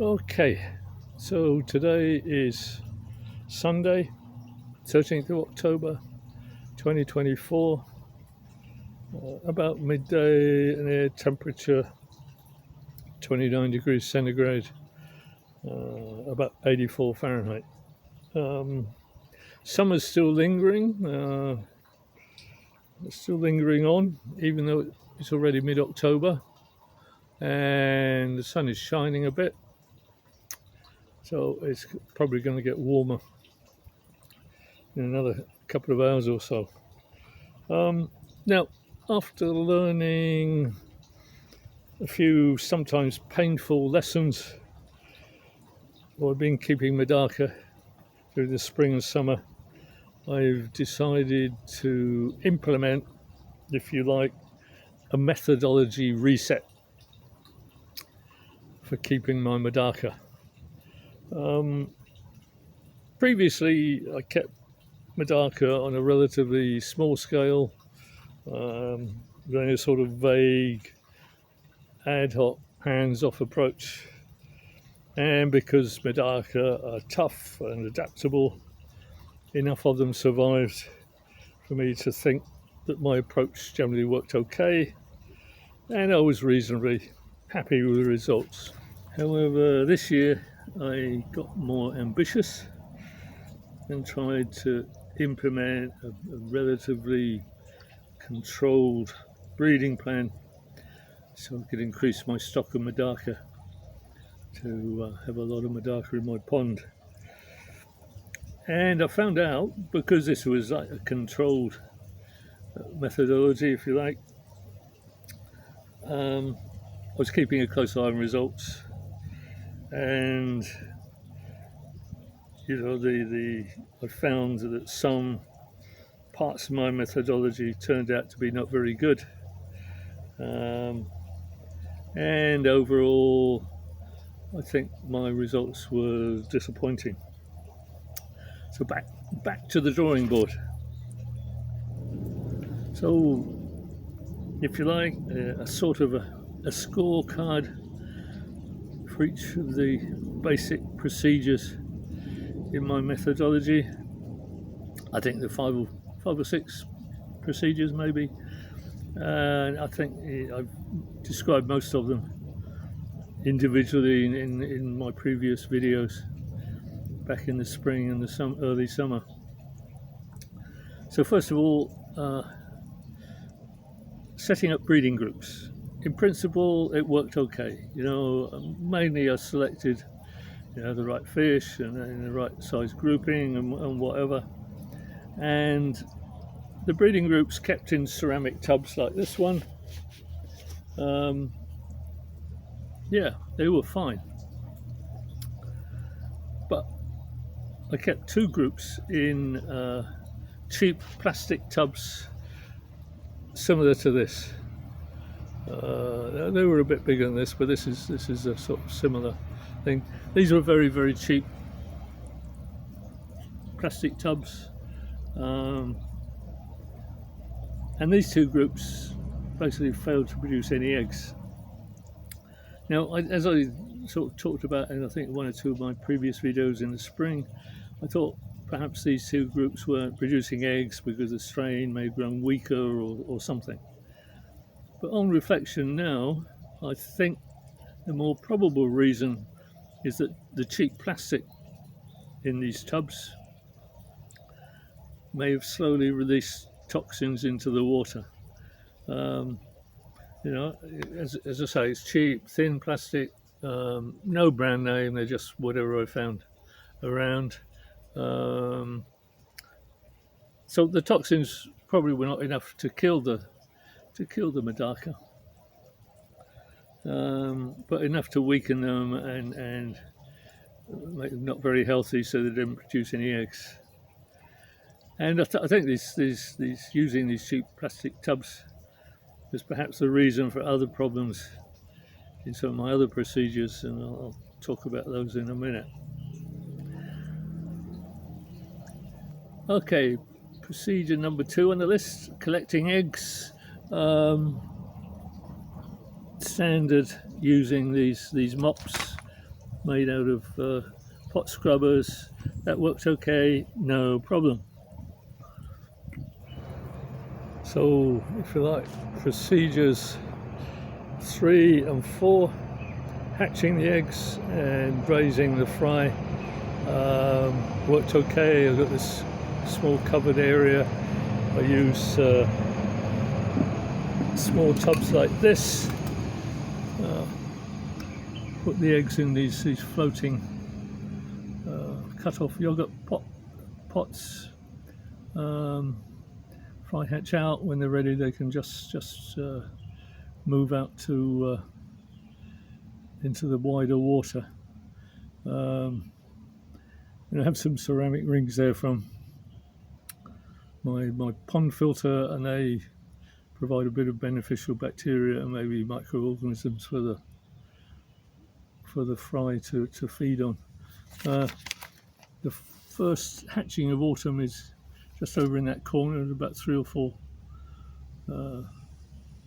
Okay, so today is Sunday, 13th of October 2024, about midday, and air temperature 29 degrees centigrade, about 84 Fahrenheit. Summer's still lingering, on, even though it's already mid-October, and the sun is shining a bit, so it's probably going to get warmer in another couple of hours or so. Now, after learning a few sometimes painful lessons, I've been keeping MEDAKA through the spring and summer. I've decided to implement, if you like, a methodology reset for keeping my MEDAKA. Previously, I kept MEDAKA on a relatively small scale, doing a sort of vague, ad hoc, hands-off approach. And because MEDAKA are tough and adaptable, enough of them survived for me to think that my approach generally worked okay, and I was reasonably happy with the results. However, this year I got more ambitious and tried to implement a relatively controlled breeding plan so I could increase my stock of MEDAKA to have a lot of MEDAKA in my pond. And I found out, because this was like a controlled methodology, if you like, I was keeping a close eye on results, and I found that some parts of my methodology turned out to be not very good, and overall I think my results were disappointing. So back to the drawing board. So, if you like, a sort of a scorecard for each of the basic procedures in my methodology. I think the five or six procedures maybe, and I think I've described most of them individually in my previous videos back in the spring and the early summer. So first of all, setting up breeding groups. In principle, it worked okay. Mainly I selected the right fish and the right size grouping and whatever. And the breeding groups kept in ceramic tubs like this one. They were fine. But I kept two groups in cheap plastic tubs similar to this. They were a bit bigger than this, but this is a sort of similar thing. These were very, very cheap plastic tubs, and these two groups basically failed to produce any eggs. Now, as I sort of talked about in I think one or two of my previous videos in the spring, I thought perhaps these two groups weren't producing eggs because the strain may have grown weaker or something. But on reflection now, I think the more probable reason is that the cheap plastic in these tubs may have slowly released toxins into the water. As I say, it's cheap, thin plastic, no brand name, they're just whatever I found around. So the toxins probably were not enough to kill the MEDAKA, but enough to weaken them and make them not very healthy, so they didn't produce any eggs. And I think these using these cheap plastic tubs is perhaps the reason for other problems in some of my other procedures, and I'll talk about those in a minute. Okay, procedure number 2 on the list: collecting eggs. Standard using these mops made out of pot scrubbers. That worked okay, no problem. So, if you like, procedures 3 and 4, hatching the eggs and raising the fry, worked okay. I've got this small covered area. I use small tubs like this. Put the eggs in these floating cut-off yogurt pots. Fry hatch out. When they're ready, they can just move out to into the wider water. And I have some ceramic rings there from my pond filter, and they provide a bit of beneficial bacteria and maybe microorganisms for the fry to feed on. The first hatching of autumn is just over in that corner. There's about 3 or 4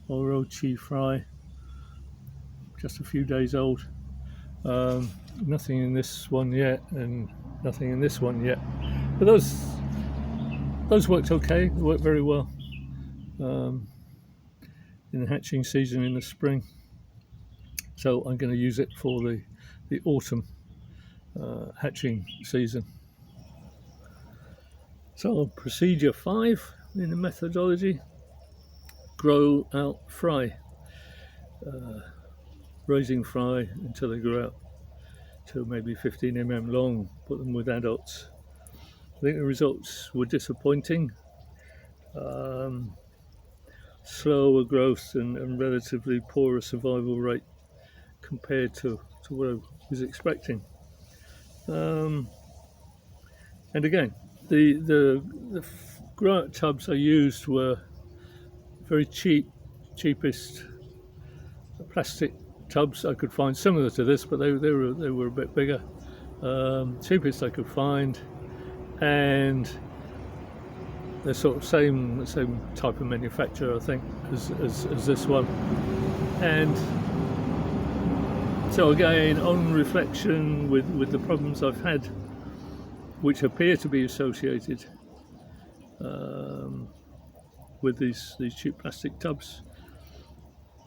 Orochi fry, just a few days old. Nothing in this one yet, and nothing in this one yet. But those worked okay. Worked very well in the hatching season in the spring. So I'm going to use it for the autumn hatching season. So procedure 5 in the methodology: grow out fry. Raising fry until they grow out to maybe 15 mm long. Put them with adults. I think the results were disappointing. Slower growth and relatively poorer survival rate compared to what I was expecting. And again, the grow out tubs I used were very cheapest plastic tubs I could find, similar to this, but they were a bit bigger. Cheapest I could find, and they're sort of same type of manufacturer, I think, as this one. And so again, on reflection, with the problems I've had, which appear to be associated with these cheap plastic tubs,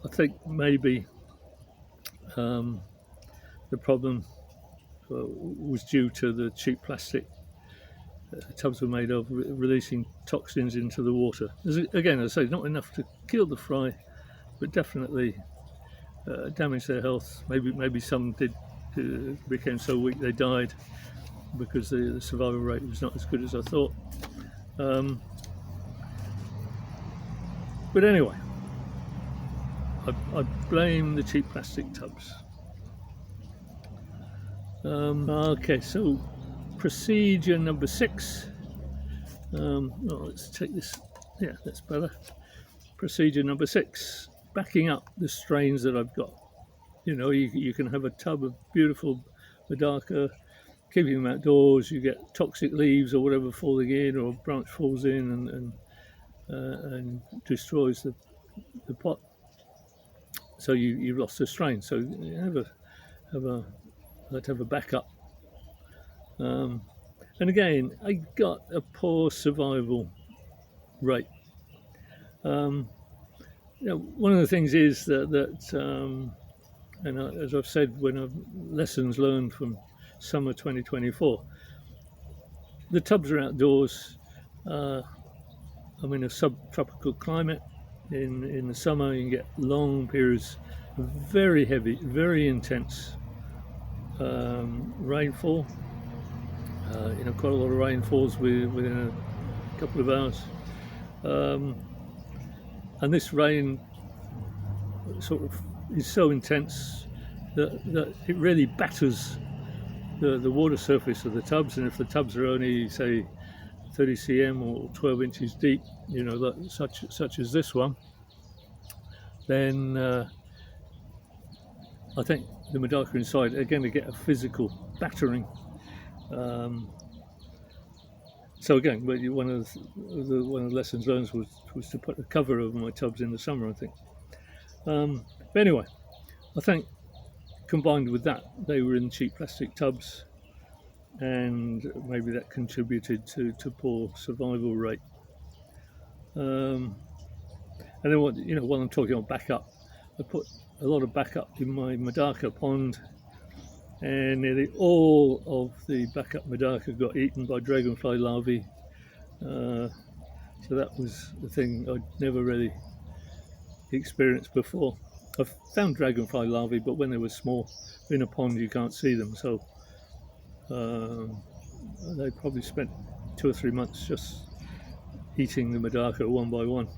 I think maybe the problem was due to the cheap plastic tubs were made of, releasing toxins into the water. Again, as I say, not enough to kill the fry, but definitely damage their health. Maybe some became so weak they died because the survival rate was not as good as I thought. But anyway, I blame the cheap plastic tubs. Okay, so procedure number 6. Well, let's take this. Yeah, that's better. Procedure number 6: backing up the strains that I've got. You know, you can have a tub of beautiful MEDAKA, keeping them outdoors. You get toxic leaves or whatever falling in, or a branch falls in and destroys the pot. So you've lost the strain. So you have a backup. And again, I got a poor survival rate. You know, one of the things is that and as I've said, lessons learned from summer 2024, the tubs are outdoors. I'm in a subtropical climate. In the summer, you can get long periods of very heavy, very intense rainfall. You know, quite a lot of rain falls within a couple of hours. And this rain sort of is so intense that it really batters the water surface of the tubs. And if the tubs are only, say, 30 cm or 12 inches deep, you know, such as this one, then I think the MEDAKA inside are going to get a physical battering. So again, one of the lessons learned was to put a cover over my tubs in the summer, I think. But anyway, I think combined with that, they were in cheap plastic tubs, and maybe that contributed to poor survival rate. And then while I'm talking about backup, I put a lot of backup in my MEDAKA pond, and nearly all of the backup MEDAKA got eaten by dragonfly larvae. So that was the thing I'd never really experienced before. I've found dragonfly larvae, but when they were small in a pond, you can't see them. So they probably spent 2 or 3 months just eating the MEDAKA one by one.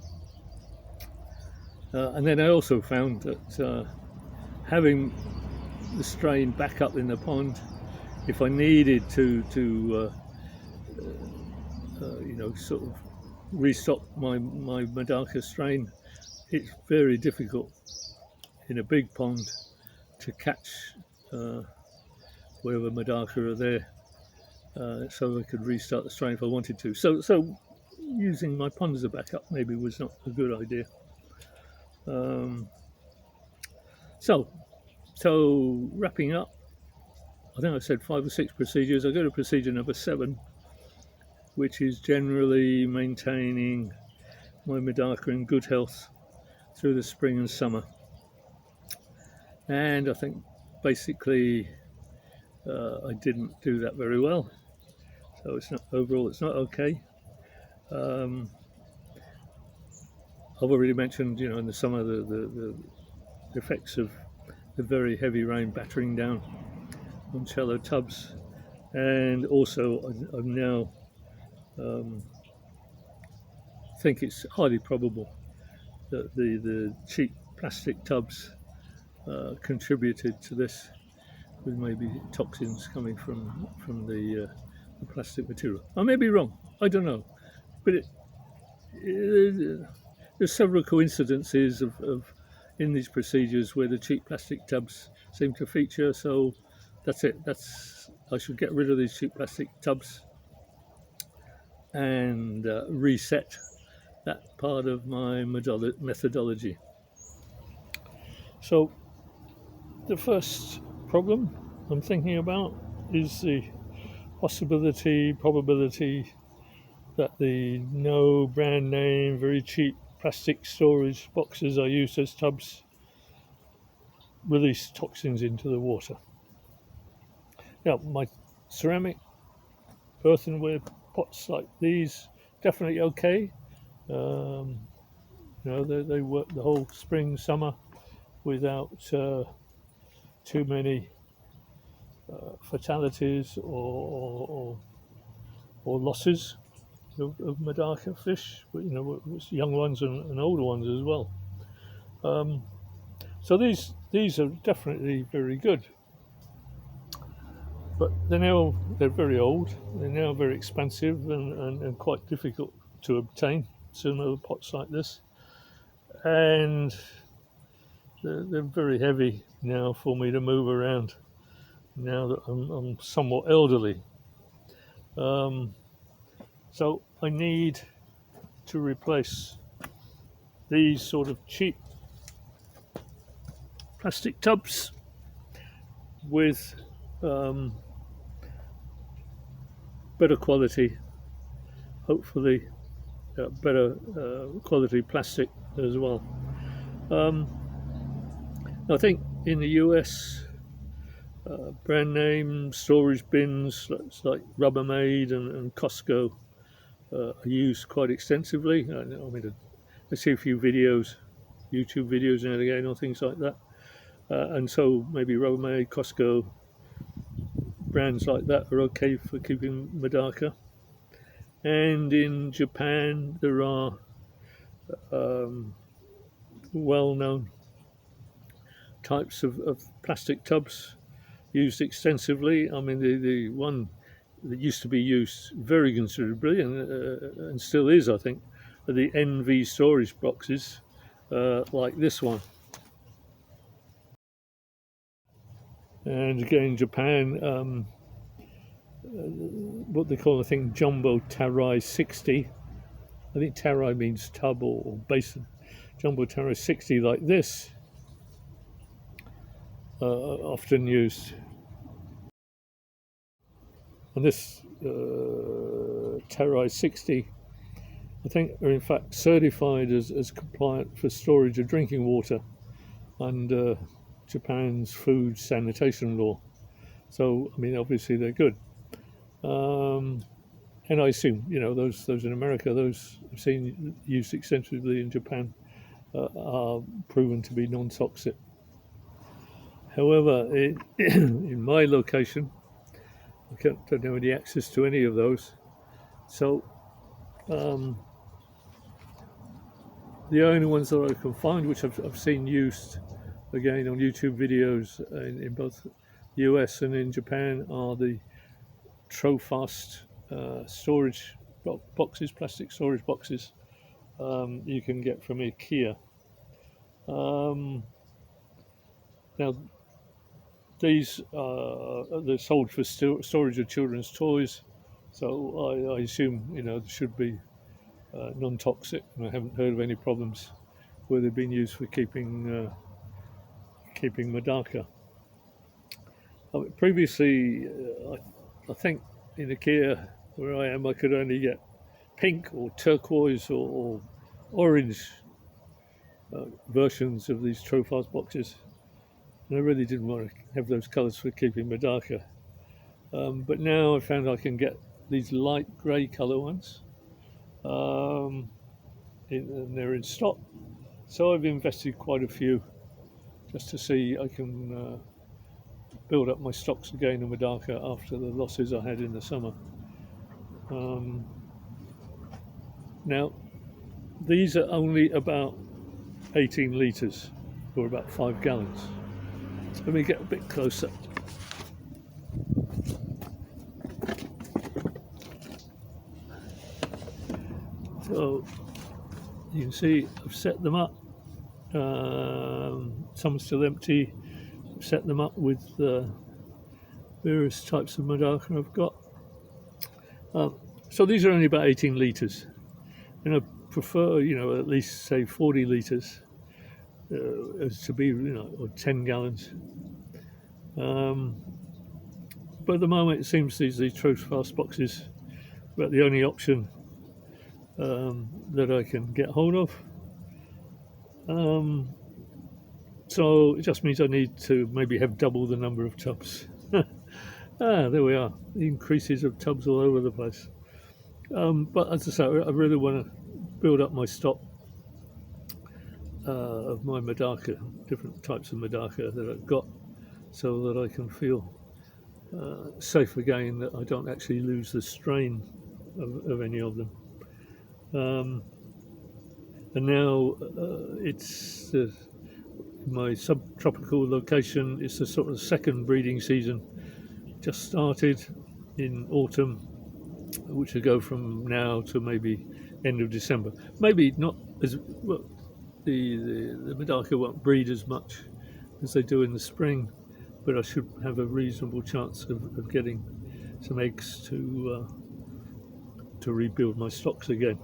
And then I also found that having the strain back up in the pond, if I needed to sort of restock my MEDAKA strain, it's very difficult in a big pond to catch wherever MEDAKA are there, so I could restart the strain if I wanted to. So using my pond as a backup maybe was not a good idea. So wrapping up, I think I said 5 or 6 procedures. I go to procedure number 7, which is generally maintaining my MEDAKA in good health through the spring and summer. And I think basically I didn't do that very well. So it's not okay. I've already mentioned, in the summer, the effects of the very heavy rain battering down on shallow tubs, and also I'm now think it's highly probable that the cheap plastic tubs contributed to this, with maybe toxins coming from the plastic material. I may be wrong, I don't know, but there's several coincidences of in these procedures where the cheap plastic tubs seem to feature. So that's it. I should get rid of these cheap plastic tubs and reset that part of my methodology. So the first problem I'm thinking about is the probability that the no brand name, very cheap plastic storage boxes I use as tubs release toxins into the water. Now, my ceramic earthenware pots like these, definitely okay. They work the whole spring, summer without too many fatalities or losses of MEDAKA fish, young ones and older ones as well. So these are definitely very good, but they're very old. They're now very expensive and quite difficult to obtain. Similar pots like this, and they're very heavy now for me to move around. Now that I'm somewhat elderly, so I need to replace these sort of cheap plastic tubs with better quality, hopefully better quality plastic as well. I think in the US, brand name storage bins like Rubbermaid and Costco are used quite extensively. I see a few videos, YouTube videos now and again on things like that. And so maybe Rubbermaid, Costco, brands like that are okay for keeping MEDAKA. And in Japan, there are well-known types of plastic tubs used extensively. I mean, the one that used to be used very considerably and still is, I think, are the NV storage boxes like this one. And again, in Japan, what they call, I think, Jumbo Tarai 60. I think Tarai means tub or basin. Jumbo Tarai 60 like this often used. And this Terrai 60, I think, are in fact certified as compliant for storage of drinking water under Japan's food sanitation law. So, I mean, obviously they're good. And I assume, those in America, those I've seen used extensively in Japan, are proven to be non-toxic. However, in my location, I don't have any access to any of those. So the only ones that I can find, which I've seen used again on YouTube videos in both the US and in Japan, are the Trofast storage boxes, plastic storage boxes you can get from IKEA. Now, these they're sold for storage of children's toys, so I assume they should be non-toxic, and I haven't heard of any problems where they've been used for keeping MEDAKA. Previously, I think in IKEA where I am, I could only get pink or turquoise or orange versions of these Trofast boxes, and I really didn't want to have those colours for keeping MEDAKA. But now I found I can get these light grey colour ones, and they're in stock. So I've invested quite a few just to see I can build up my stocks again of MEDAKA after the losses I had in the summer. Now, these are only about 18 litres, or about 5 gallons. So let me get a bit closer. So you can see I've set them up. Some are still empty. I've set them up with various types of MEDAKA I've got. So these are only about 18 litres, and I prefer, at least say 40 litres as to be, or 10 gallons. But at the moment, it seems these Trofast boxes are about the only option that I can get hold of. So it just means I need to maybe have double the number of tubs. There we are. Increases of tubs all over the place. But as I say, I really want to build up my stock of my MEDAKA, different types of MEDAKA that I've got, so that I can feel safe again, that I don't actually lose the strain of any of them. And now it's my subtropical location. It's the sort of second breeding season, just started in autumn, which will go from now to maybe end of December. Maybe not as well. The MEDAKA won't breed as much as they do in the spring, but I should have a reasonable chance of getting some eggs to rebuild my stocks again.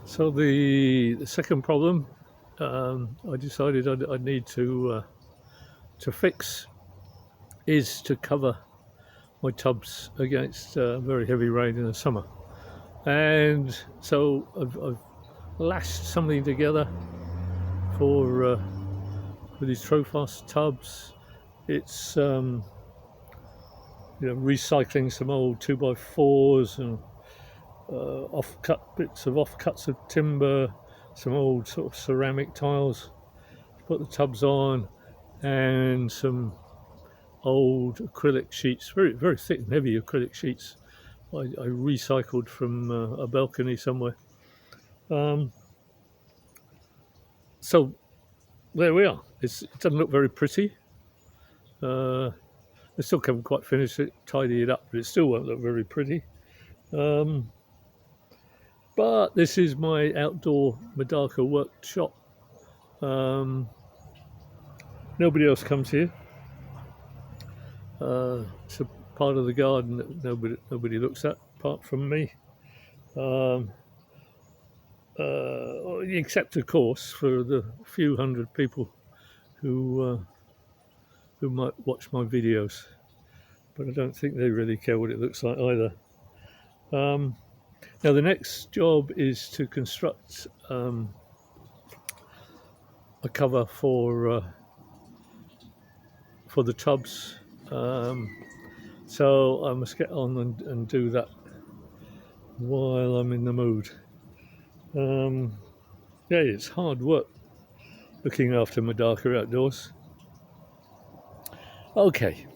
So the second problem I decided I'd need to fix is to cover my tubs against very heavy rain in the summer. And so I've lashed something together for these Trofast tubs. It's recycling some old 2x4s and offcuts of timber, some old sort of ceramic tiles to put the tubs on, and some old acrylic sheets, very, very thick and heavy acrylic sheets I recycled from a balcony somewhere. So there we are. It doesn't look very pretty. I still haven't quite finished it, tidy it up, but it still won't look very pretty. But this is my outdoor MEDAKA workshop. Nobody else comes here. It's a part of the garden that nobody looks at apart from me. Except, of course, for the few hundred people who might watch my videos, but I don't think they really care what it looks like either. Now the next job is to construct a cover for the tubs. So I must get on and do that while I'm in the mood. Yeah, it's hard work looking after MEDAKA outdoors. Okay,